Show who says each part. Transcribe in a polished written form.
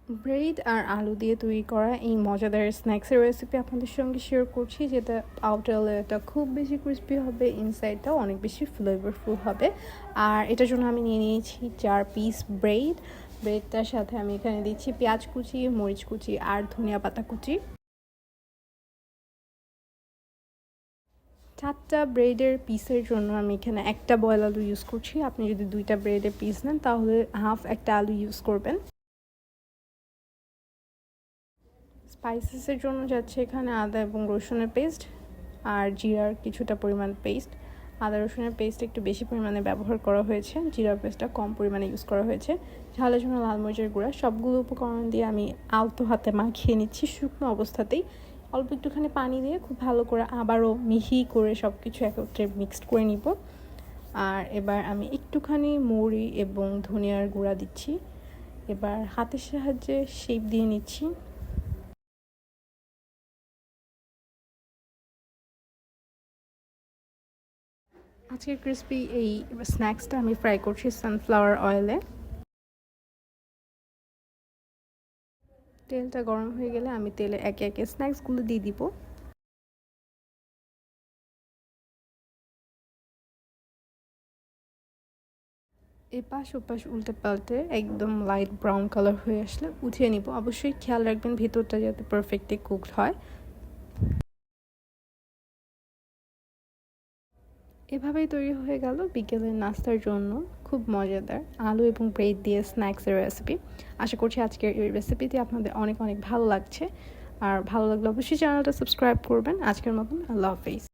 Speaker 1: Bread আর আলু দিয়ে তৈরি করা এই মজাদার স্ন্যাক্সের রেসিপি আপনাদের সঙ্গে শেয়ার করছি, যেটা আউটার লেয়ারটা খুব বেশি ক্রিস্পি হবে, ইনসাইডটাও অনেক বেশি ফ্লেভারফুল হবে। আর এটার জন্য আমি নিয়ে নিয়েছি 4 পিস ব্রেড। ব্রেডটার সাথে আমি এখানে দিচ্ছি পেঁয়াজ কুচি, মরিচ কুচি আর ধনিয়া পাতা কুচি। 4টা ব্রেডের পিসের জন্য আমি এখানে একটা বয়েল আলু ইউজ করছি। আপনি যদি 2টা ব্রেডের পিস নেন তাহলে হাফ একটা আলু ইউজ করবেন। স্পাইসেসের জন্য যাচ্ছে এখানে আদা এবং রসুনের পেস্ট আর জিরার কিছুটা পরিমাণ পেস্ট। আদা রসুনের পেস্ট একটু বেশি পরিমাণে ব্যবহার করা হয়েছে, জিরার পেস্টটা কম পরিমাণে ইউজ করা হয়েছে। ঝালের জন্য লাল মরিচের গুঁড়া। সবগুলো উপকরণ দিয়ে আমি আলতো হাতে মাখিয়ে নিচ্ছি শুকনো অবস্থাতেই। অল্প একটুখানি পানি দিয়ে খুব ভালো করে আবারও মিহি করে সব কিছু একত্রে মিক্সড করে নিব। আর এবার আমি একটুখানি মৌরি এবং ধনিয়ার গুঁড়া দিচ্ছি। এবার হাতের সাহায্যে শেপ দিয়ে নিচ্ছি। আজকের ক্রিসপি এই স্ন্যাক্সটা আমি ফ্রাই করছি সানফ্লাওয়ার অয়েলে। তেলটা গরম হয়ে গেলে আমি তেলে একে একে স্ন্যাক্সগুলো দিয়ে দিব। এপাশ ওপাশ উল্টে পাল্টে একদম লাইট ব্রাউন কালার হয়ে আসলে উঠিয়ে নিব। অবশ্যই খেয়াল রাখবেন ভেতরটা যাতে পারফেক্টলি কুকড হয়। এভাবেই তৈরি হয়ে গেল বিকেলের নাস্তার জন্য খুব মজাদার আলু এবং ব্রেড দিয়ে স্ন্যাক্সের রেসিপি। আশা করছি আজকের এই রেসিপিটি আপনাদের অনেক অনেক ভালো লাগছে। আর ভালো লাগলে অবশ্যই চ্যানেলটা সাবস্ক্রাইব করবেন। আজকের মতন আল্লাহ হাফেজ।